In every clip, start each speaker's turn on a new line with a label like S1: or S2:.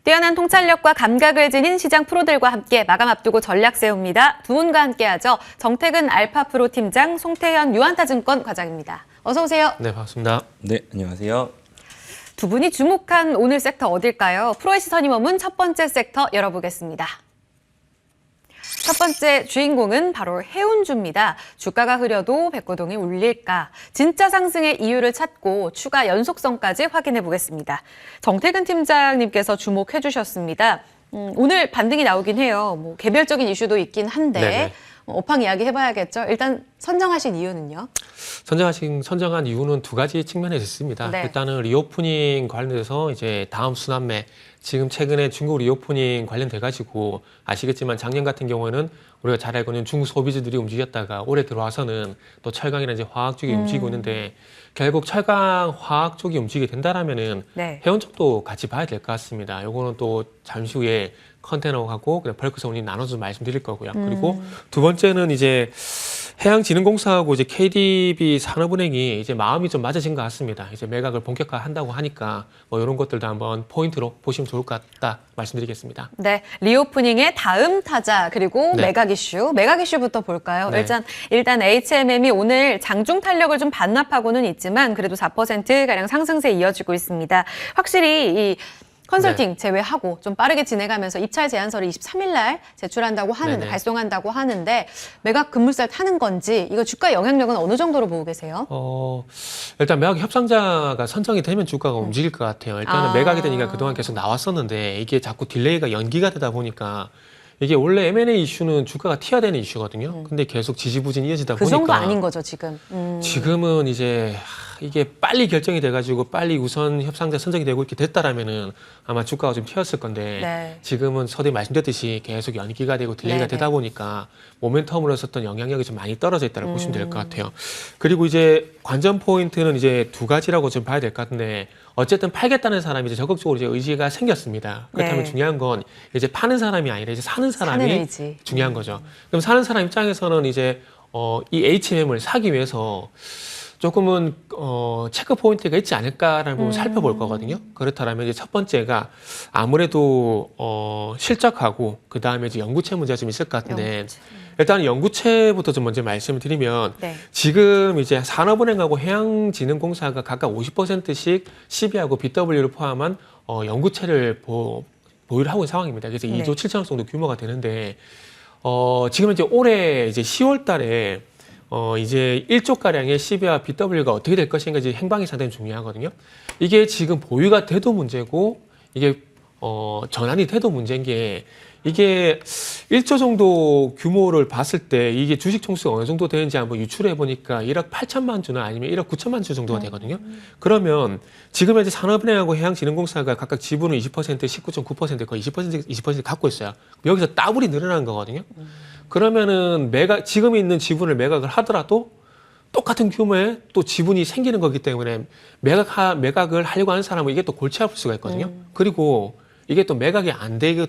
S1: 뛰어난 통찰력과 감각을 지닌 시장 프로들과 함께 마감 앞두고 전략 세웁니다. 두 분과 함께하죠. 정태근 알파프로 팀장, 송태현 유한타증권 과장입니다. 어서 오세요.
S2: 네, 반갑습니다.
S3: 네, 안녕하세요.
S1: 두 분이 주목한 오늘 섹터 어딜까요? 프로의 시선이 머문 첫 번째 섹터 열어보겠습니다. 첫 번째 주인공은 바로 해운주입니다. 주가가 흐려도 백고동이 울릴까? 진짜 상승의 이유를 찾고 추가 연속성까지 확인해 보겠습니다. 정태근 팀장님께서 주목해 주셨습니다. 오늘 반등이 나오긴 해요. 뭐 개별적인 이슈도 있긴 한데
S2: 네네.
S1: 업황 이야기 해봐야겠죠. 일단 선정하신 이유는요?
S2: 선정한 이유는 두 가지 측면에서 있습니다.
S1: 네.
S2: 일단은 리오프닝 관련해서 이제 다음 순환매, 지금 최근에 중국 리오프닝 관련돼 가지고 아시겠지만 작년 같은 경우에는 우리가 잘 알고 있는 중국 소비주들이 움직였다가 올해 들어와서는 또 철강이나 이제 화학 쪽이 움직이고 있는데 결국 철강, 화학 쪽이 움직이게 된다라면은
S1: 네.
S2: 해운 쪽도 같이 봐야 될 것 같습니다. 요거는 또 잠시 후에 컨테너하고 그냥 벌크성이 나눠서 말씀드릴 거고요. 그리고 두 번째는 이제 해양진흥공사하고 이제 KDB 산업은행이 이제 마음이 좀 맞아진 것 같습니다. 이제 매각을 본격화한다고 하니까 뭐 이런 것들도 한번 포인트로 보시면 좋을 것 같다 말씀드리겠습니다.
S1: 네, 리오프닝의 다음 타자 그리고
S2: 네.
S1: 매각 이슈부터 볼까요?
S2: 네.
S1: 일단 HMM이 오늘 장중 탄력을 좀 반납하고는 있지만 그래도 4%가량 상승세 이어지고 있습니다. 확실히 이 컨설팅 제외하고 좀 빠르게 진행하면서 입찰 제안서를 23일 날 제출한다고 하는데
S2: 네네.
S1: 발송한다고 하는데 매각 급물살 타는 건지 이거 주가 영향력은 어느 정도로 보고 계세요?
S2: 일단 매각 협상자가 선정이 되면 주가가 움직일 것 같아요. 일단은 매각에 대한 얘기가 그동안 계속 나왔었는데 이게 자꾸 딜레이가 연기가 되다 보니까 이게 원래 M&A 이슈는 주가가 튀어야 되는 이슈거든요. 근데 계속 지지부진 이어지다
S1: 그
S2: 보니까
S1: 정도 아닌 거죠, 지금.
S2: 지금은 이제 이게 빨리 결정이 돼가지고 빨리 우선 협상자 선정이 되고 이렇게 됐다라면은 아마 주가가 좀 튀었을 건데
S1: 네.
S2: 지금은 서두에 말씀드렸듯이 계속 연기가 되고 딜레이가
S1: 네네.
S2: 되다 보니까 모멘텀으로 썼던 영향력이 좀 많이 떨어져 있다고 보시면 될 것 같아요. 그리고 이제 관전 포인트는 이제 두 가지라고 좀 봐야 될 것 같은데 어쨌든 팔겠다는 사람이 이제 적극적으로 이제 의지가 생겼습니다. 그렇다면
S1: 네.
S2: 중요한 건 이제 파는 사람이 아니라 이제 사는 사람이
S1: 사는 의지.
S2: 중요한 거죠. 그럼 사는 사람 입장에서는 이제 이 HMM을 사기 위해서 조금은 체크 포인트가 있지 않을까라는 부분을 살펴볼 거거든요. 그렇다면 이제 첫 번째가 아무래도 실적하고 그 다음에 이제 연구체 문제가 좀 있을 것 같은데
S1: 연구체.
S2: 일단 연구체부터 좀 먼저 말씀을 드리면
S1: 네.
S2: 지금 이제 산업은행하고 해양진흥공사가 각각 50%씩 CB하고 BW를 포함한 연구체를 보유를 하고 있는 상황입니다. 그래서
S1: 네.
S2: 2조 7천억 정도 규모가 되는데 지금 이제 올해 이제 10월 달에 이제 1조 가량의 CB와 BW가 어떻게 될 것인가 이제 행방이 상당히 중요하거든요. 이게 지금 보유가 돼도 문제고 이게 전환이 돼도 문제인 게 이게 1조 정도 규모를 봤을 때 이게 주식 총수가 어느 정도 되는지 한번 유출해 보니까 1억 8천만 주나 아니면 1억 9천만 주 정도가 되거든요. 그러면 지금 이제 산업은행하고 해양진흥공사가 각각 지분은 20%, 19.9% 거의 20% 갖고 있어요. 여기서 따블이 늘어난 거거든요. 그러면은 지금 있는 지분을 매각을 하더라도 똑같은 규모의 또 지분이 생기는 거기 때문에 매각을 하려고 하는 사람은 이게 또 골치 아플 수가 있거든요. 그리고 이게 또 매각이 안 되게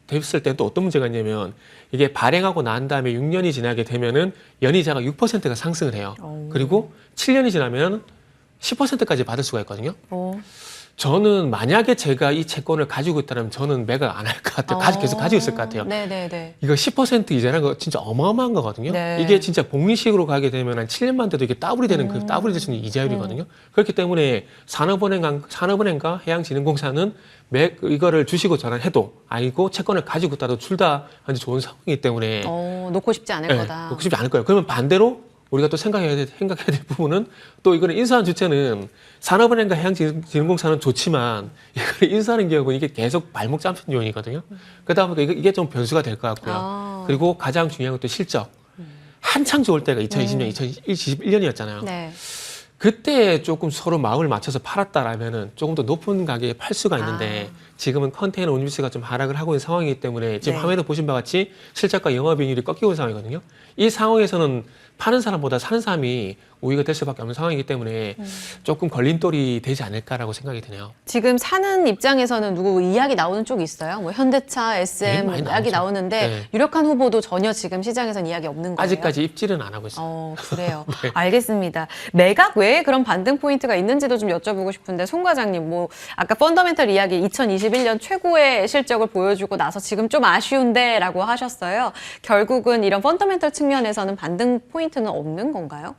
S2: 됐을 때 또 어떤 문제가 있냐면 이게 발행하고 난 다음에 6년이 지나게 되면은 연이자가 6%가 상승을 해요. 그리고 7년이 지나면 10%까지 받을 수가 있거든요. 저는 만약에 제가 이 채권을 가지고 있다면 저는 매각 안 할 것 같아요. 계속 가지고 있을 것 같아요.
S1: 네네네.
S2: 이거 10% 이자라는 거 진짜 어마어마한 거거든요.
S1: 네.
S2: 이게 진짜 복리식으로 가게 되면 한 7년만 돼도 이게 따블이 되는 그 따블이 될 수 있는 이자율이거든요. 그렇기 때문에 산업은행과 해양진흥공사는 이거를 주식으로 전환해도 아니고 채권을 가지고 있다도 둘 다 좋은 상황이기 때문에
S1: 놓고 싶지 않을 거다.
S2: 놓고 싶지 않을 거예요. 그러면 반대로 우리가 또 생각해야 될 부분은 또 이거는 인수한 주체는 산업은행과 해양진흥공사는 좋지만 이걸 인수하는 경우는 이게 계속 발목 잡힌 요인이거든요. 그러다 보니까 이게 좀 변수가 될 것 같고요. 그리고 가장 중요한 것도 실적. 한창 좋을 때가 2020년, 2021년이었잖아요.
S1: 네.
S2: 그때 조금 서로 마음을 맞춰서 팔았다라면은 조금 더 높은 가격에 팔 수가 있는데 지금은 컨테이너 운임수가 좀 하락을 하고 있는 상황이기 때문에 지금
S1: 네.
S2: 화면에 보신 바와 같이 실적과 영업이익률이 꺾이고 있는 상황이거든요. 이 상황에서는 파는 사람보다 사는 사람이 우위가 될 수밖에 없는 상황이기 때문에 조금 걸림돌이 되지 않을까라고 생각이 드네요.
S1: 지금 사는 입장에서는 누구 이야기 나오는 쪽 있어요? 뭐 현대차, SM
S2: 많이
S1: 이야기
S2: 나오죠.
S1: 나오는데
S2: 네.
S1: 유력한 후보도 전혀 지금 시장에선 이야기 없는 거예요?
S2: 아직까지 입질은 안 하고 있어요.
S1: 그래요.
S2: 네.
S1: 알겠습니다. 매각 외에 그런 반등 포인트가 있는지도 좀 여쭤보고 싶은데 송 과장님, 뭐 아까 펀더멘털 이야기 2021 2021년 최고의 실적을 보여주고 나서 지금 좀 아쉬운데라고 하셨어요. 결국은 이런 펀더멘털 측면에서는 반등 포인트는 없는 건가요?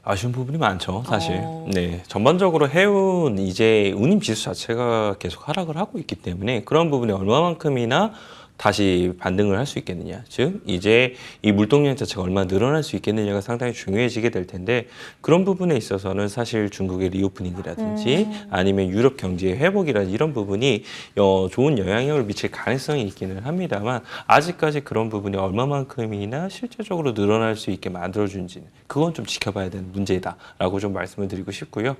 S3: 아쉬운 부분이 많죠, 사실. 네, 전반적으로 해운 이제 운임 지수 자체가 계속 하락을 하고 있기 때문에 그런 부분이 얼마만큼이나 다시 반등을 할 수 있겠느냐. 즉, 이제 이 물동량 자체가 얼마나 늘어날 수 있겠느냐가 상당히 중요해지게 될 텐데 그런 부분에 있어서는 사실 중국의 리오프닝이라든지 아니면 유럽 경제의 회복이라든지 이런 부분이 좋은 영향력을 미칠 가능성이 있기는 합니다만 아직까지 그런 부분이 얼마만큼이나 실제적으로 늘어날 수 있게 만들어준지는 그건 좀 지켜봐야 되는 문제다라고 좀 말씀을 드리고 싶고요.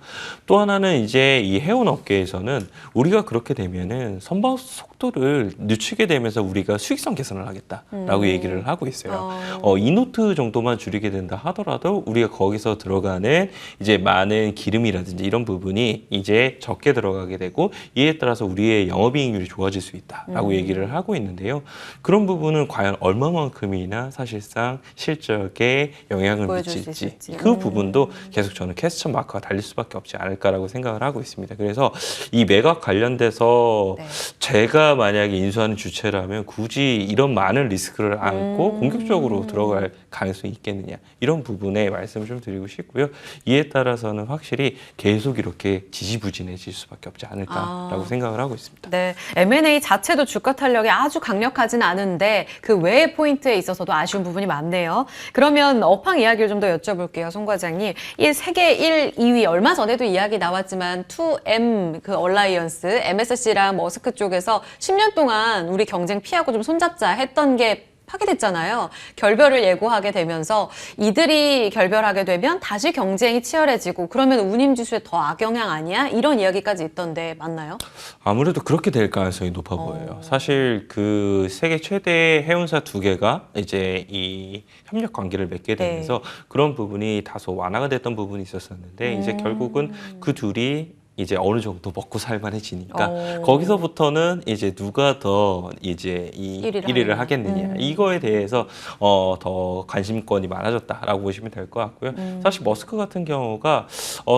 S3: 또 하나는 이제 이 해운 업계에서는 우리가 그렇게 되면은 선박 속도를 늦추게 되면서 우리가 수익성 개선을 하겠다라고 얘기를 하고 있어요. 이노트 정도만 줄이게 된다 하더라도 우리가 거기서 들어가는 이제 많은 기름이라든지 이런 부분이 이제 적게 들어가게 되고 이에 따라서 우리의 영업이익률이 좋아질 수 있다라고 얘기를 하고 있는데요. 그런 부분은 과연 얼마만큼이나 사실상 실적에 영향을 미칠지 그 부분도 계속 저는 퀘스천 마크가 달릴 수밖에 없지 않을까라고 생각을 하고 있습니다. 그래서 이 매각 관련돼서 제가 만약에 인수하는 주체라면 굳이 이런 많은 리스크를 안고 공격적으로 들어갈 가능성이 있겠느냐 이런 부분에 말씀을 좀 드리고 싶고요. 이에 따라서는 확실히 계속 이렇게 지지부진해질 수밖에 없지 않을까라고 생각을 하고 있습니다.
S1: 네, M&A 자체도 주가 탄력이 아주 강력하진 않은데 그 외의 포인트에 있어서도 아쉬운 부분이 많네요. 그러면 업황 이야기를 좀 더 여쭤볼게요, 송 과장님. 이 세계 1, 2위 얼마 전에도 이야기 나왔지만 2M 그 얼라이언스 MSC랑 머스크 쪽에서 10년 동안 우리 경쟁 피하고 좀 손잡자 했던 게 파기됐잖아요. 결별을 예고하게 되면서 이들이 결별하게 되면 다시 경쟁이 치열해지고 그러면 운임지수에 더 악영향 아니야? 이런 이야기까지 있던데 맞나요?
S3: 아무래도 그렇게 될 가능성이 높아 보여요. 사실 그 세계 최대 해운사 두 개가 이제 이 협력 관계를 맺게 되면서 그런 부분이 다소 완화가 됐던 부분이 있었었는데 이제 결국은 그 둘이 이제 어느 정도 먹고 살만해지니까 거기서부터는 이제 누가 더 이제 이 1위를 하겠느냐 이거에 대해서 더 관심권이 많아졌다라고 보시면 될 것 같고요. 사실 머스크 같은 경우가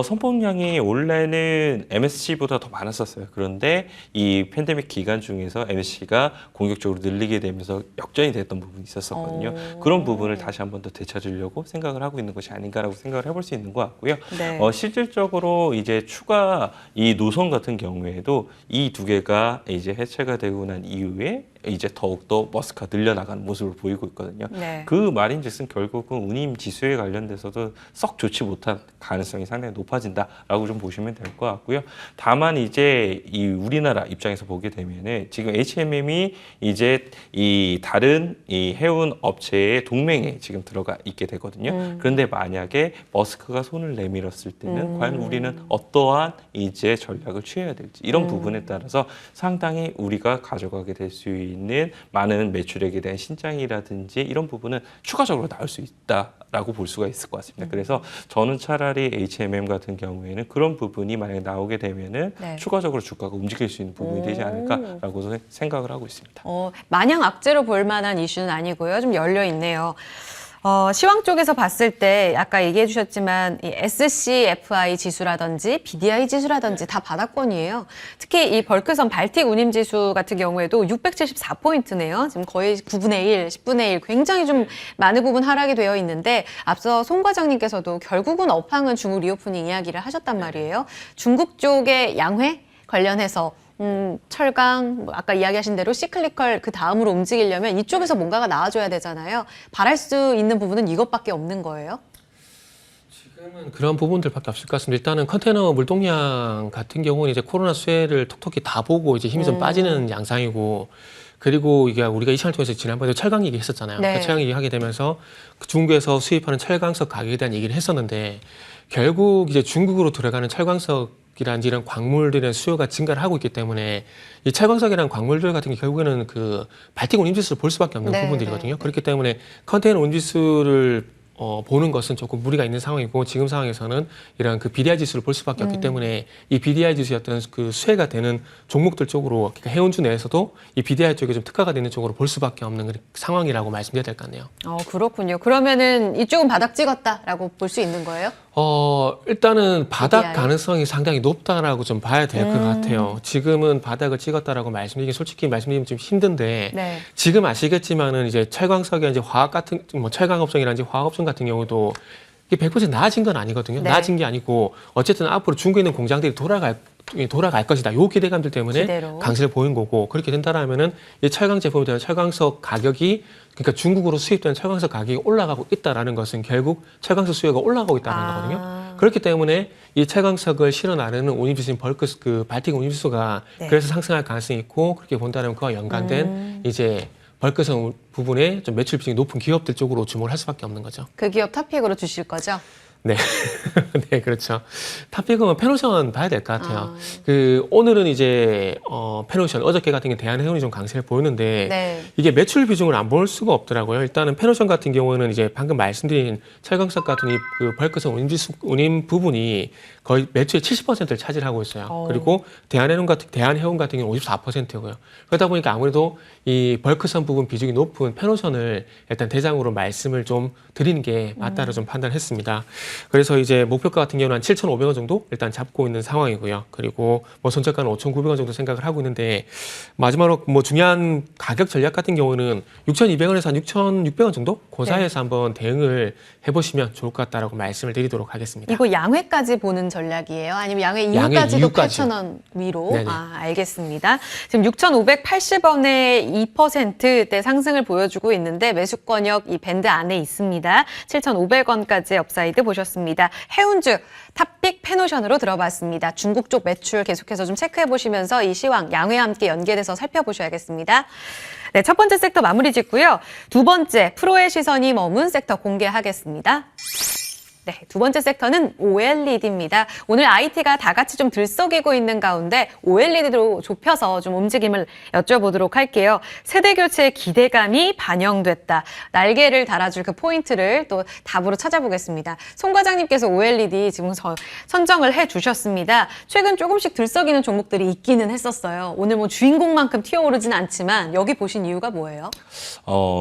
S3: 선봉량이 원래는 MSC보다 더 많았었어요. 그런데 이 팬데믹 기간 중에서 MSC가 공격적으로 늘리게 되면서 역전이 됐던 부분이 있었었거든요. 그런 부분을 다시 한 번 더 되찾으려고 생각을 하고 있는 것이 아닌가라고 생각을 해볼 수 있는 것 같고요. 실질적으로 이제 추가 이 노선 같은 경우에도 이 두 개가 이제 해체가 되고 난 이후에 이제 더욱더 머스크가 늘려나가는 모습을 보이고 있거든요. 그 말인즉슨 결국은 운임 지수에 관련돼서도 썩 좋지 못한 가능성이 상당히 높아진다라고 좀 보시면 될 것 같고요. 다만 이제 이 우리나라 입장에서 보게 되면은 지금 HMM이 이제 이 다른 이 해운 업체의 동맹에 지금 들어가 있게 되거든요. 그런데 만약에 머스크가 손을 내밀었을 때는 과연 우리는 어떠한 이제 전략을 취해야 될지 이런 부분에 따라서 상당히 우리가 가져가게 될 수 있는 많은 매출액에 대한 신장이라든지 이런 부분은 추가적으로 나올 수 있다라고 볼 수가 있을 것 같습니다. 그래서 저는 차라리 HMM 같은 경우에는 그런 부분이 만약에 나오게 되면은 추가적으로 주가가 움직일 수 있는 부분이 되지 않을까라고 생각을 하고 있습니다.
S1: 마냥 악재로 볼 만한 이슈는 아니고요. 좀 열려 있네요. 시황 쪽에서 봤을 때 아까 얘기해 주셨지만 이 SCFI 지수라든지 BDI 지수라든지 다 바닥권이에요. 특히 이 벌크선 발틱 운임 지수 같은 경우에도 674포인트네요. 지금 거의 9분의 1, 10분의 1 굉장히 좀 많은 부분 하락이 되어 있는데 앞서 송 과장님께서도 결국은 업황은 중국 리오프닝 이야기를 하셨단 말이에요. 중국 쪽의 양회 관련해서 철강, 아까 이야기하신 대로 시클리컬 그 다음으로 움직이려면 이쪽에서 뭔가가 나와줘야 되잖아요. 바랄 수 있는 부분은 이것밖에 없는 거예요?
S2: 지금은 그런 부분들밖에 없을 것 같습니다. 일단은 컨테이너 물동량 같은 경우는 이제 코로나 수혜를 톡톡히 다 보고 이제 힘이 좀 빠지는 양상이고 그리고 이게 우리가 이 시간을 통해서 지난번에 철강 얘기했었잖아요. 그 철강 얘기하게 되면서 그 중국에서 수입하는 철강석 가격에 대한 얘기를 했었는데 결국 이제 중국으로 들어가는 철강석 이라든지 이런 광물들의 수요가 증가를 하고 있기 때문에 이 철광석이라는 광물들 같은 게 결국에는 그 발틱 운임지수를 볼 수밖에 없는 부분들이거든요. 그렇기 때문에 컨테이너 운임지수를 보는 것은 조금 무리가 있는 상황이고 지금 상황에서는 이런 그 BDI 지수를 볼 수밖에 없기 때문에 이 BDI 지수였던 그 수혜가 되는 종목들 쪽으로 그러니까 해운주 내에서도 이 BDI 쪽에 좀 특화가 되는 쪽으로 볼 수밖에 없는 그런 상황이라고 말씀드려야 될 것 같네요.
S1: 그렇군요. 그러면은 이쪽은 바닥 찍었다라고 볼 수 있는 거예요?
S2: 일단은 바닥
S1: BDI?
S2: 가능성이 상당히 높다라고 좀 봐야 될 것 같아요. 지금은 바닥을 찍었다라고 말씀드리기 솔직히 말씀드리면 좀 힘든데
S1: 네.
S2: 지금 아시겠지만은 이제 철광석이라든지 화학 같은 뭐 철강업종이라든지 화학업종 같은 경우도 이게 100% 나아진 건 아니거든요.
S1: 네.
S2: 나아진 게 아니고 어쨌든 앞으로 중국에 있는 공장들이 돌아갈 것이다. 요 기대감들 때문에
S1: 기대로.
S2: 강세를 보인 거고 그렇게 된다라면은 이 철강 제품에 대한 철광석 가격이 그러니까 중국으로 수입되는 철광석 가격이 올라가고 있다라는 것은 결국 철광석 수요가 올라가고 있다는 거거든요. 그렇기 때문에 이 철광석을 실어 나르는 운임지수인 그 발틱 운임지수가
S1: 네.
S2: 그래서 상승할 가능성이 있고 그렇게 본다면 그와 연관된 이제 벌크성 부분에 좀 매출 비중이 높은 기업들 쪽으로 주목을 할 수밖에 없는 거죠.
S1: 그 기업 탑픽으로 주실 거죠?
S2: 네. 네, 그렇죠. 탑픽은 페노션 봐야 될 것 같아요. 오늘은 이제, 페노션, 어저께 같은 경우 대한해운이 좀 강세를 보였는데,
S1: 네.
S2: 이게 매출 비중을 안 볼 수가 없더라고요. 일단은 페노션 같은 경우는 이제 방금 말씀드린 철광석 같은 이 그 벌크성 운임 부분이 거의 매출의 70%를 차지하고 있어요. 그리고 대한해운 같은 경우는 54%고요. 그러다 보니까 아무래도 이 벌크성 부분 비중이 높은 페노션을 일단 대장으로 말씀을 좀 드리는 게 맞다로 좀 판단했습니다. 그래서 이제 목표가 같은 경우는 한 7,500원 정도 일단 잡고 있는 상황이고요. 그리고 뭐 손절가는 5,900원 정도 생각을 하고 있는데 마지막으로 뭐 중요한 가격 전략 같은 경우는 6,200원에서 한 6,600원 정도 그 사이에서 한번 대응을 해보시면 좋을 것 같다라고 말씀을 드리도록 하겠습니다.
S1: 이거 양회까지 보는 전략이에요? 아니면 양회 이후까지도 8,000원 위로?
S2: 네네.
S1: 알겠습니다. 지금 6,580원에 2%대 상승을 보여주고 있는데 매수권역 이 밴드 안에 있습니다. 7,500원까지 업사이드 보셨습니다. 해운주 탑픽 페노션으로 들어봤습니다. 중국 쪽 매출 계속해서 좀 체크해 보시면서 이 시황 양회와 함께 연계돼서 살펴보셔야겠습니다. 네, 첫 번째 섹터 마무리 짓고요. 두 번째 프로의 시선이 머문 섹터 공개하겠습니다. 네, 두 번째 섹터는 OLED입니다. 오늘 IT가 다 같이 좀 들썩이고 있는 가운데 OLED로 좁혀서 좀 움직임을 여쭤보도록 할게요. 세대 교체의 기대감이 반영됐다. 날개를 달아줄 그 포인트를 또 답으로 찾아보겠습니다. 송 과장님께서 OLED 지금 선정을 해주셨습니다. 최근 조금씩 들썩이는 종목들이 있기는 했었어요. 오늘 뭐 주인공만큼 튀어오르진 않지만 여기 보신 이유가 뭐예요?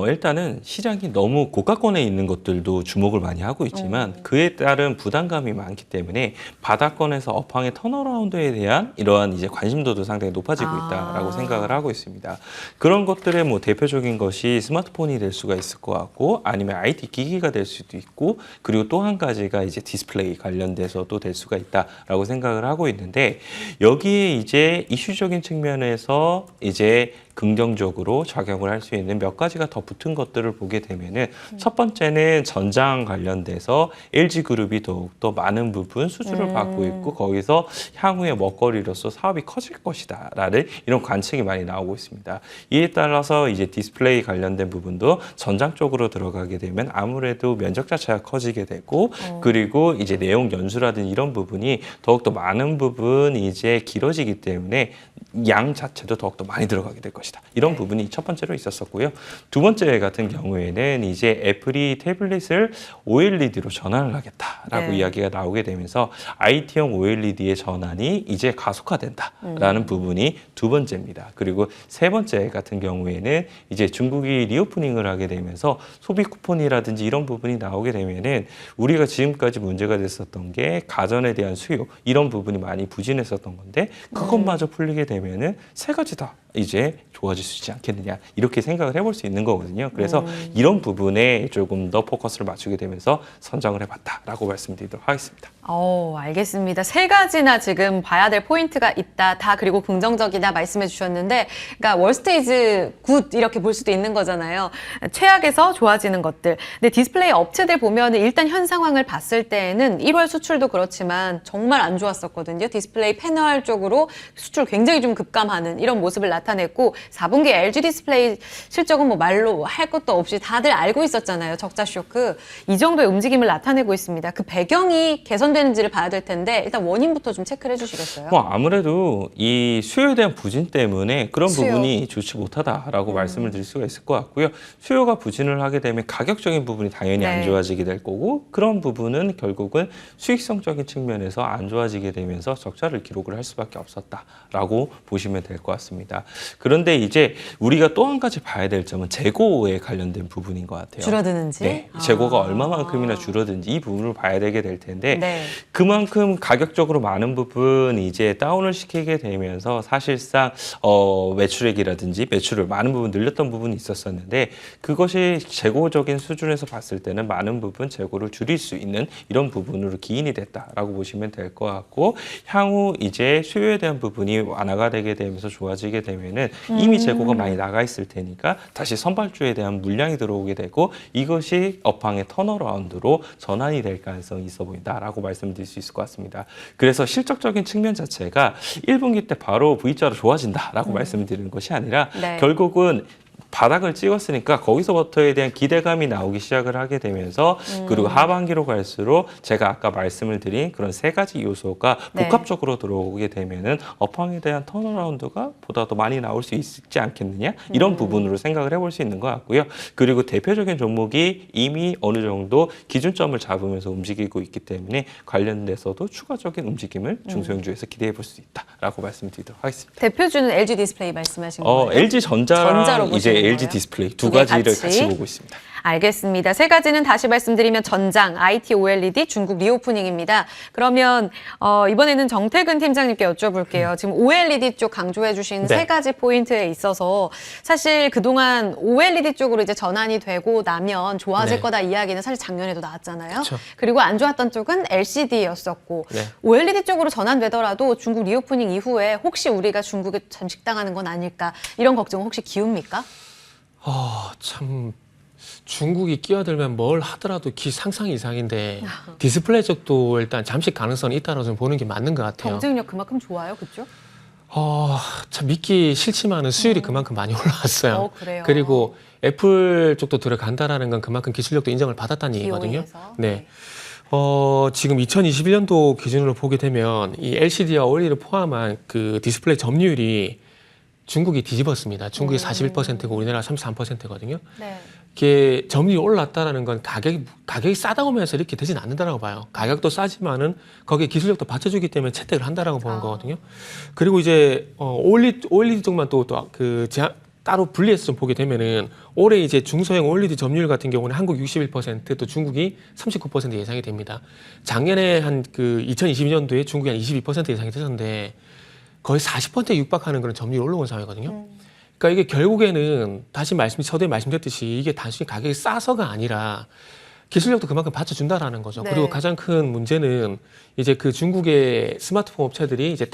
S3: 일단은 시장이 너무 고가권에 있는 것들도 주목을 많이 하고 있지만 그에 따른 부담감이 많기 때문에 바닥권에서 업황의 턴어라운드에 대한 이러한 이제 관심도도 상당히 높아지고 있다라고 생각을 하고 있습니다. 그런 것들의 뭐 대표적인 것이 스마트폰이 될 수가 있을 것 같고 아니면 IT 기기가 될 수도 있고 그리고 또 한 가지가 이제 디스플레이 관련돼서도 될 수가 있다라고 생각을 하고 있는데 여기에 이제 이슈적인 측면에서 이제 긍정적으로 작용을 할 수 있는 몇 가지가 더 붙은 것들을 보게 되면은 첫 번째는 전장 관련돼서 LG그룹이 더욱더 많은 부분 수주를 받고 있고 거기서 향후의 먹거리로서 사업이 커질 것이다라는 이런 관측이 많이 나오고 있습니다. 이에 따라서 이제 디스플레이 관련된 부분도 전장 쪽으로 들어가게 되면 아무래도 면적 자체가 커지게 되고 그리고 이제 내용 연수라든지 이런 부분이 더욱더 많은 부분이 이제 길어지기 때문에 양 자체도 더욱더 많이 들어가게 될 것이다. 이런 부분이 첫 번째로 있었었고요. 두 번째 같은 경우에는 이제 애플이 태블릿을 OLED로 전환을 하겠다라고 이야기가 나오게 되면서 IT형 OLED의 전환이 이제 가속화된다라는 부분이 두 번째입니다. 그리고 세 번째 같은 경우에는 이제 중국이 리오프닝을 하게 되면서 소비 쿠폰이라든지 이런 부분이 나오게 되면은 우리가 지금까지 문제가 됐었던 게 가전에 대한 수요 이런 부분이 많이 부진했었던 건데 그것마저 풀리게 되면은 세 가지 다 이제 좋아질 수 있지 않겠느냐 이렇게 생각을 해볼 수 있는 거거든요. 그래서 이런 부분에 조금 더 포커스를 맞추게 되면서 선정을 해봤다라고 말씀드리도록 하겠습니다.
S1: 알겠습니다. 세 가지나 지금 봐야 될 포인트가 있다. 다 그리고 긍정적이다 말씀해 주셨는데 그러니까 월스트 이즈 굿 이렇게 볼 수도 있는 거잖아요. 최악에서 좋아지는 것들. 근데 디스플레이 업체들 보면 일단 현 상황을 봤을 때에는 1월 수출도 그렇지만 정말 안 좋았었거든요. 디스플레이 패널 쪽으로 수출 굉장히 좀 급감하는 이런 모습을 나타냈고 4분기 LG 디스플레이 실적은 뭐 말로 할 것도 없이 다들 알고 있었잖아요. 적자 쇼크. 이 정도의 움직임을 나타내고 있습니다. 그 배경이 개선되는지를 봐야 될 텐데 일단 원인부터 좀 체크를 해주시겠어요?
S3: 뭐 아무래도 이 수요에 대한 부진 때문에 그런
S1: 수요.
S3: 부분이 좋지 못하다라고 말씀을 드릴 수가 있을 것 같고요. 수요가 부진을 하게 되면 가격적인 부분이 당연히
S1: 네.
S3: 안 좋아지게 될 거고 그런 부분은 결국은 수익성적인 측면에서 안 좋아지게 되면서 적자를 기록을 할 수밖에 없었다라고 보시면 될 것 같습니다. 그런데 이제 우리가 또 한 가지 봐야 될 점은 재고에 관련된 부분인 것 같아요.
S1: 줄어드는지?
S3: 네, 재고가 얼마만큼이나 줄어든지 이 부분을 봐야 되게 될 텐데
S1: 네.
S3: 그만큼 가격적으로 많은 부분 이제 다운을 시키게 되면서 사실상 매출액이라든지 매출을 많은 부분 늘렸던 부분이 있었었는데 그것이 재고적인 수준에서 봤을 때는 많은 부분 재고를 줄일 수 있는 이런 부분으로 기인이 됐다라고 보시면 될 것 같고 향후 이제 수요에 대한 부분이 완화가 되게 되면서 좋아지게 되면은 이미 재고가 많이 나가 있을 테니까 다시 선발주에 대한 물량이 들어오게 되고 이것이 업황의 턴어라운드로 전환이 될 가능성이 있어 보인다라고 말씀드릴 수 있을 것 같습니다. 그래서 실적적인 측면 자체가 1분기 때 바로 V자로 좋아진다라고 말씀드리는 것이 아니라
S1: 네.
S3: 결국은 바닥을 찍었으니까 거기서부터에 대한 기대감이 나오기 시작을 하게 되면서 그리고 하반기로 갈수록 제가 아까 말씀을 드린 그런 세 가지 요소가
S1: 네.
S3: 복합적으로 들어오게 되면은 업황에 대한 턴어라운드가 보다 더 많이 나올 수 있지 않겠느냐 이런 부분으로 생각을 해볼 수 있는 것 같고요. 그리고 대표적인 종목이 이미 어느 정도 기준점을 잡으면서 움직이고 있기 때문에 관련돼서도 추가적인 움직임을 중소형주에서 기대해 볼 수 있다라고 말씀드리도록 하겠습니다.
S1: 대표주는 LG 디스플레이 말씀하신 거예요?
S3: LG 전자랑
S1: 전자로
S3: 이제
S1: 보시는
S3: LG
S1: 거예요?
S3: 디스플레이 두
S1: 두 개
S3: 가지를
S1: 같이?
S3: 같이 보고 있습니다.
S1: 알겠습니다. 세 가지는 다시 말씀드리면 전장, IT, OLED, 중국 리오프닝입니다. 그러면 이번에는 정태근 팀장님께 여쭤볼게요. 지금 OLED 쪽 강조해 주신
S2: 네.
S1: 세 가지 포인트에 있어서 사실 그동안 OLED 쪽으로 이제 전환이 되고 나면 좋아질
S2: 네.
S1: 거다 이야기는 사실 작년에도 나왔잖아요.
S2: 그쵸.
S1: 그리고 안 좋았던 쪽은 LCD였었고
S2: 네.
S1: OLED 쪽으로 전환되더라도 중국 리오프닝 이후에 혹시 우리가 중국에 잠식당하는 건 아닐까 이런 걱정 혹시 기웁니까?
S2: 참 중국이 끼어들면 뭘 하더라도 상상 이상인데 디스플레이 쪽도 일단 잠식 가능성이 있다고 좀 보는 게 맞는 것 같아요.
S1: 경쟁력 그만큼 좋아요, 그렇죠?
S2: 참 믿기 싫지만은 수율이 그만큼 많이 올라왔어요.
S1: 그래요?
S2: 그리고 애플 쪽도 들어간다라는 건 그만큼 기술력도 인정을 받았다는 얘기거든요.
S1: 기호에서?
S2: 네. 지금 2021년도 기준으로 보게 되면 이 LCD와 OLED를 포함한 그 디스플레이 점유율이 중국이 뒤집었습니다. 중국이 41%고 우리나라가 33%거든요.
S1: 네.
S2: 이게 점유율이 올랐다라는 건 가격이 싸다고 하면서 이렇게 되진 않는다라고 봐요. 가격도 싸지만은 거기에 기술력도 받쳐주기 때문에 채택을 한다라고 보는 거거든요. 그리고 이제 OLED 쪽만 따로 분리해서 좀 보게 되면은 올해 이제 중소형 OLED 점유율 같은 경우는 한국 61%, 또 중국이 39% 예상이 됩니다. 작년에 한 2022년도에 중국이 한 22% 예상이 되셨는데 거의 40%에 육박하는 그런 점유율이 올라온 상황이거든요. 그러니까 이게 결국에는 서두에 말씀드렸듯이 이게 단순히 가격이 싸서가 아니라 기술력도 그만큼 받쳐준다라는 거죠.
S1: 네.
S2: 그리고 가장 큰 문제는 이제 그 중국의 스마트폰 업체들이 이제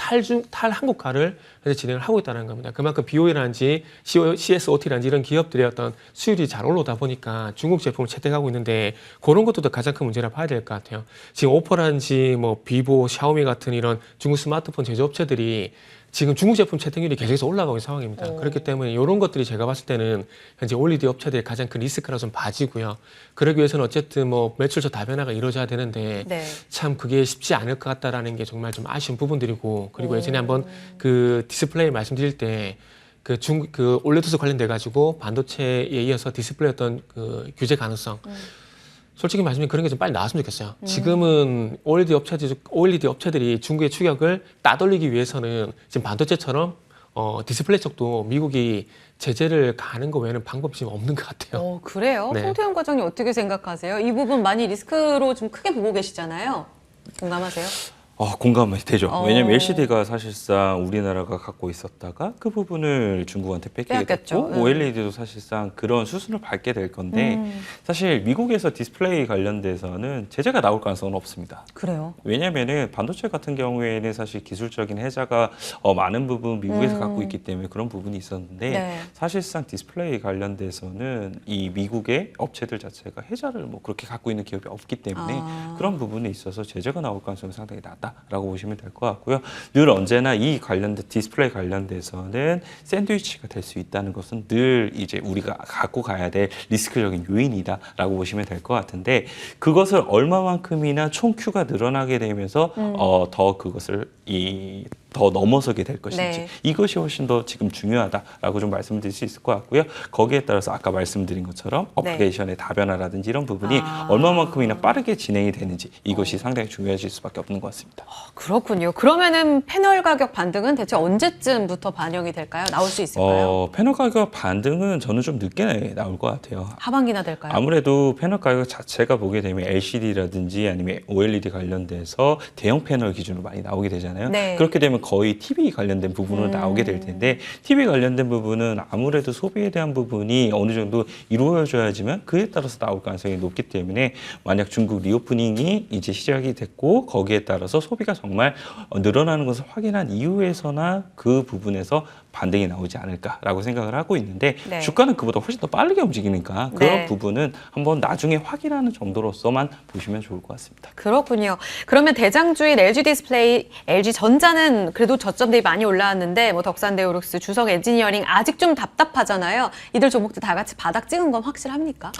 S2: 탈한국화를 현재 진행을 하고 있다는 겁니다. 그만큼 BOE라든지 CSOT라든지 이런 기업들의 어떤 수율이 잘 올라오다 보니까 중국 제품을 채택하고 있는데 그런 것도 가장 큰 문제라 봐야 될 것 같아요. 지금 오포라든지 뭐 비보, 샤오미 같은 이런 중국 스마트폰 제조업체들이 지금 중국 제품 채택률이 계속해서 올라가고 있는 상황입니다. 그렇기 때문에 이런 것들이 제가 봤을 때는 현재 OLED 업체들의 가장 큰 리스크라 좀 봐지고요. 그러기 위해서는 어쨌든 뭐 매출처 다변화가 이루어져야 되는데
S1: 네.
S2: 참 그게 쉽지 않을 것 같다라는 게 정말 좀 아쉬운 부분들이고 그리고 예전에 한번 그 디스플레이 말씀드릴 때 그 올레드스 관련돼 가지고 반도체에 이어서 디스플레이 어떤 그 규제 가능성 솔직히 말씀드리면 그런 게 좀 빨리 나왔으면 좋겠어요. 지금은 OLED 업체들이 중국의 추격을 따돌리기 위해서는 지금 반도체처럼 디스플레이 쪽도 미국이 제재를 가는 거 외에는 방법이 지금 없는 것 같아요.
S1: 그래요?
S2: 네.
S1: 송태현 과장님 어떻게 생각하세요? 이 부분 많이 리스크로 좀 크게 보고 계시잖아요. 공감하세요?
S3: 공감이 되죠. 왜냐하면
S1: 어.
S3: LCD가 사실상 우리나라가 갖고 있었다가 그 부분을 중국한테 뺏기게
S1: 빼앗겼죠.
S3: 됐고 OLED도 사실상 그런 수순을 밟게 될 건데 사실 미국에서 디스플레이 관련돼서는 제재가 나올 가능성은 없습니다.
S1: 그래요?
S3: 왜냐하면은 반도체 같은 경우에는 사실 기술적인 혜자가 많은 부분 미국에서 갖고 있기 때문에 그런 부분이 있었는데
S1: 네.
S3: 사실상 디스플레이 관련돼서는 이 미국의 업체들 자체가 혜자를 뭐 그렇게 갖고 있는 기업이 없기 때문에 그런 부분에 있어서 제재가 나올 가능성이 상당히 낮다. 나왔다라고 보시면 될 것 같고요. 늘 언제나 이 관련된 디스플레이 관련돼서는 샌드위치가 될 수 있다는 것은 늘 이제 우리가 갖고 가야 될 리스크적인 요인이다라고 보시면 될 것 같은데 그것을 얼마만큼이나 총 Q가 늘어나게 되면서 더 그것을 더 넘어서게 될 것인지
S1: 네.
S3: 이것이 훨씬 더 지금 중요하다라고 좀 말씀드릴 수 있을 것 같고요. 거기에 따라서 아까 말씀드린 것처럼 어플리케이션의 다변화라든지 이런 부분이 얼마만큼이나 빠르게 진행이 되는지 이것이 상당히 중요해질 수밖에 없는 것 같습니다.
S1: 그렇군요. 그러면은 패널 가격 반등은 대체 언제쯤부터 반영이 될까요? 나올 수 있을까요?
S3: 패널 가격 반등은 저는 좀 늦게 나올 것 같아요.
S1: 하반기나 될까요?
S3: 아무래도 패널 가격 자체가 보게 되면 LCD라든지 아니면 OLED 관련돼서 대형 패널 기준으로 많이 나오게 되잖아요.
S1: 네.
S3: 그렇게 되면 거의 TV 관련된 부분으로 나오게 될 텐데 TV 관련된 부분은 아무래도 소비에 대한 부분이 어느 정도 이루어져야지만 그에 따라서 나올 가능성이 높기 때문에 만약 중국 리오프닝이 이제 시작이 됐고 거기에 따라서 소비가 정말 늘어나는 것을 확인한 이후에서나 그 부분에서 반등이 나오지 않을까라고 생각을 하고 있는데
S1: 네.
S3: 주가는 그보다 훨씬 더 빠르게 움직이니까 그런
S1: 네.
S3: 부분은 한번 나중에 확인하는 정도로서만 보시면 좋을 것 같습니다.
S1: 그렇군요. 그러면 대장주인 LG 디스플레이, LG 전자는 그래도 저점 대비 많이 올라왔는데 뭐 덕산데오룩스, 주성 엔지니어링 아직 좀 답답하잖아요. 이들 종목들 다 같이 바닥 찍은 건 확실합니까?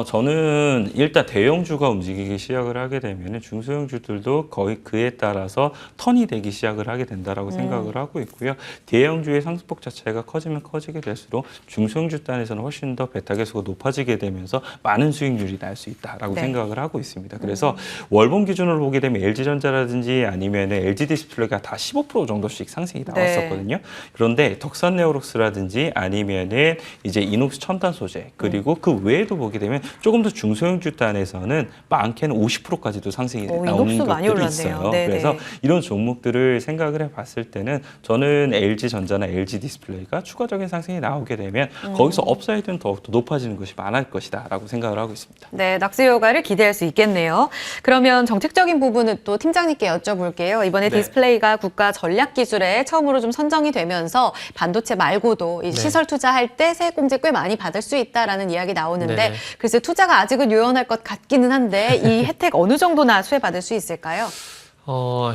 S3: 저는 일단 대형주가 움직이기 시작을 하게 되면 중소형주들도 거의 그에 따라서 턴이 되기 시작을 하게 된다라고 생각을 하고 있고요. 대형주의 상승폭 자체가 커지면 커지게 될수록 중소형주 단에서는 훨씬 더 베타 계수가 높아지게 되면서 많은 수익률이 날 수 있다라고
S1: 네.
S3: 생각을 하고 있습니다. 그래서 월봉 기준으로 보게 되면 LG전자라든지 아니면 LG 디스플레이가 다 15% 정도씩 상승이 나왔었거든요. 그런데 덕산네오록스라든지 아니면은 이제 이녹스 첨단 소재 그리고 그 외에도 보게 되면 조금 더 중소형주 단에서는 많게는 50%까지도 상승이 나오는
S1: 이녹스 많이
S3: 것들이
S1: 올랐네요.
S3: 있어요.
S1: 네네.
S3: 그래서 이런 종목들을 생각을 해봤을 때는 저는 LG전자나 LG 디스플레이가 추가적인 상승이 나오게 되면 거기서 업사이드는 더욱더 높아지는 것이 많을 것이다라고 생각을 하고 있습니다.
S1: 네, 낙수 효과를 기대할 수 있겠네요. 그러면 정책적인 부분은 또 팀장님께 여쭤볼게요. 이번에
S2: 네.
S1: 디스플레이가 국가 전략 기술에 처음으로 좀 선정이 되면서 반도체 말고도 이 시설 투자할 때 세액공제 꽤 많이 받을 수 있다라는 이야기 나오는데
S2: 네.
S1: 글쎄 투자가 아직은 유연할 것 같기는 한데 이 혜택 어느 정도나 수혜받을 수 있을까요?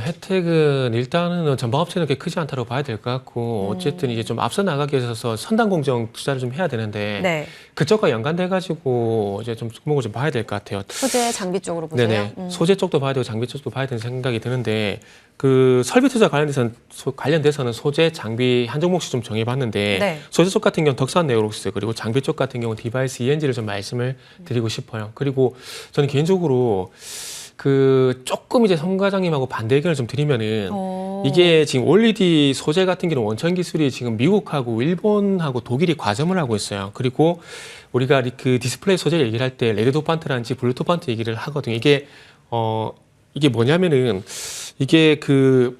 S2: 혜택은 일단은 전방업체는 그렇게 크지 않다고 봐야 될 것 같고 어쨌든 이제 좀 앞서 나가기 위해서 선단 공정 투자를 좀 해야 되는데
S1: 네.
S2: 그쪽과 연관돼 가지고 이제 좀 종목을 좀 봐야 될 것 같아요.
S1: 소재 장비 쪽으로 보세요.
S2: 네네. 소재 쪽도 봐야 되고 장비 쪽도 봐야 되는 생각이 드는데 그 설비 투자 관련돼서는 소재, 장비 한 종목씩 좀 정해봤는데
S1: 네.
S2: 소재 쪽 같은 경우는 덕산네오록스 그리고 장비 쪽 같은 경우는 디바이스 ENG를 좀 말씀을 드리고 싶어요. 그리고 저는 개인적으로 그 조금 이제 성 과장님하고 반대 의견을 좀 드리면은 이게 지금 OLED 소재 같은 경우는 원천 기술이 지금 미국하고 일본하고 독일이 과점을 하고 있어요. 그리고 우리가 그 디스플레이 소재 얘기를 할 때 레드 도판트라든지 블루 도판트 얘기를 하거든요. 이게 뭐냐면은 이게 그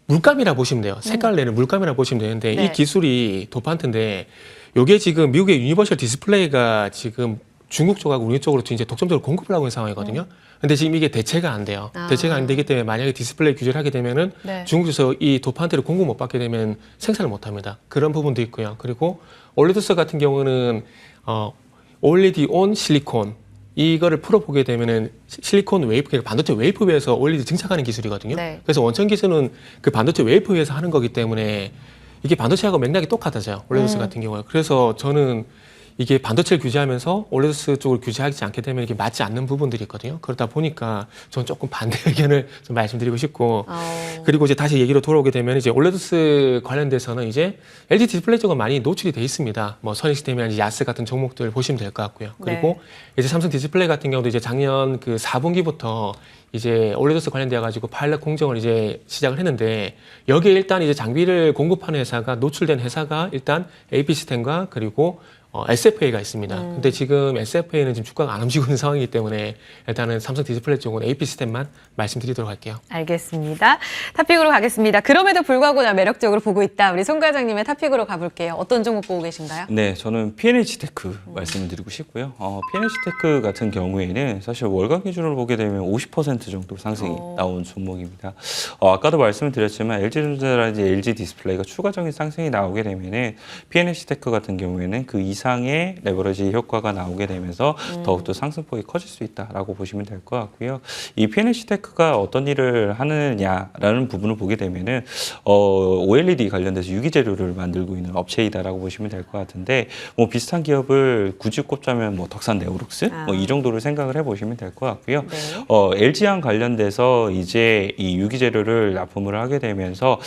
S2: 물감이라 보시면 돼요. 색깔 내는 물감이라 보시면 되는데
S1: 네.
S2: 이 기술이 도판트인데 요게 지금 미국의 유니버셜 디스플레이가 지금 중국 쪽하고 우리 쪽으로 이제 독점적으로 공급을 하고 있는 상황이거든요. 근데 지금 이게 대체가 안 돼요. 대체가 안 되기 때문에 만약에 디스플레이 규제를 하게 되면은
S1: 네.
S2: 중국에서 이 도판트를 공급 못 받게 되면 생산을 못 합니다. 그런 부분도 있고요. 그리고 올레드스 같은 경우는 OLED on 실리콘 이거를 풀어보게 되면은 실리콘 웨이프, 그러니까 반도체 웨이프 위에서 OLED 증착하는 기술이거든요.
S1: 네.
S2: 그래서 원천 기술은 그 반도체 웨이프 위에서 하는 거기 때문에 이게 반도체하고 맥락이 똑같아져요. 올레드스 같은 경우에. 그래서 저는 이게 반도체를 규제하면서 올레드스 쪽을 규제하지 않게 되면 이게 맞지 않는 부분들이 있거든요. 그러다 보니까 저는 조금 반대 의견을 좀 말씀드리고 싶고 그리고 이제 다시 얘기로 돌아오게 되면 이제 올레드스 관련돼서는 이제 LG 디스플레이 쪽은 많이 노출이 돼 있습니다. 뭐 선익스템이나 야스 같은 종목들 보시면 될 것 같고요. 그리고 이제 삼성 디스플레이 같은 경우도 이제 작년 그 4분기부터 이제 올레드스 관련되어 가지고 파일럿 공정을 이제 시작을 했는데 여기에 일단 이제 장비를 공급하는 회사가 노출된 회사가 일단 AP시스템과 그리고 SFA가 있습니다. 근데 지금 SFA는 지금 주가가 안 움직이고 있는 상황이기 때문에 일단은 삼성 디스플레이 쪽은 AP시스템만 말씀드리도록 할게요.
S1: 알겠습니다. 탑픽으로 가겠습니다. 그럼에도 불구하고 나 매력적으로 보고 있다. 우리 송 과장님의 탑픽으로 가볼게요. 어떤 종목 보고 계신가요?
S3: 네, 저는 P&H 테크 말씀을 드리고 싶고요. P&H 테크 같은 경우에는 사실 월간 기준으로 보게 되면 50% 정도 상승이 나온 종목입니다. 아까도 말씀을 드렸지만 LG전자라든지 LG 디스플레이가 추가적인 상승이 나오게 되면은 P&H 테크 같은 경우에는 그 이상 이상의 레버리지 효과가 나오게 되면서 더욱더 상승폭이 커질 수 있다라고 보시면 될 것 같고요. 이 P&C 테크가 어떤 일을 하느냐라는 부분을 보게 되면은 OLED 관련돼서 유기재료를 만들고 있는 업체이다라고 보시면 될 것 같은데 뭐 비슷한 기업을 굳이 꼽자면 뭐 덕산 네오룩스 뭐 이 정도를 생각을 해보시면 될 것 같고요.
S1: 네.
S3: LG화학 관련돼서 이제 이 유기재료를 납품을 하게 되면서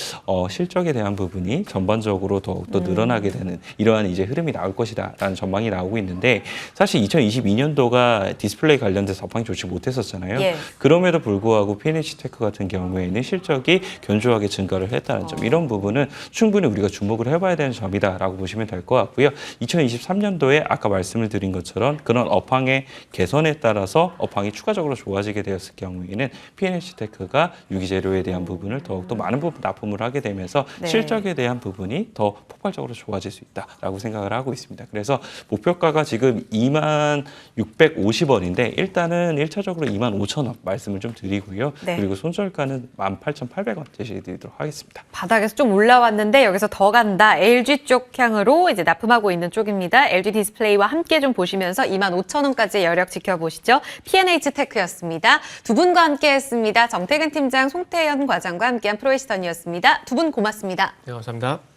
S3: 실적에 대한 부분이 전반적으로 더욱더 늘어나게 되는 이러한 이제 흐름이 나올 것이다라는 전망이 나오고 있는데 사실 2022년도가 디스플레이 관련돼서 업황이 좋지 못했었잖아요.
S1: 예.
S3: 그럼에도 불구하고 P&C 테크 같은 경우에는 실적이 견조하게 증가를 했다는 점 이런 부분은 충분히 우리가 주목을 해봐야 되는 점이다라고 보시면 될 것 같고요. 2023년도에 아까 말씀을 드린 것처럼 그런 업황의 개선에 따라서 업황이 추가적으로 좋아지게 되었을 경우에는 P&C 테크가 유기재료에 대한 부분을 더욱더 많은 부분 납품을 하게 되면서
S1: 네.
S3: 실적에 대한 부분이 더 폭발적으로 좋아질 수 있다라고 생각을 하고 있습니다. 그래서 목표가가 지금 2650원인데 일단은 1차적으로 25,000원 말씀을 좀 드리고요.
S1: 네.
S3: 그리고 손절가는 18,800원 제시해드리도록 하겠습니다.
S1: 바닥에서 좀 올라왔는데 여기서 더 간다. LG 쪽 향으로 이제 납품하고 있는 쪽입니다. LG 디스플레이와 함께 좀 보시면서 25,000원까지 여력 지켜보시죠. P&H 테크였습니다. 두 분과 함께했습니다. 정태근 팀장, 송태현 과장과 함께한 프로이시턴이었습니다. 두 분 고맙습니다.
S2: 네, 감사합니다.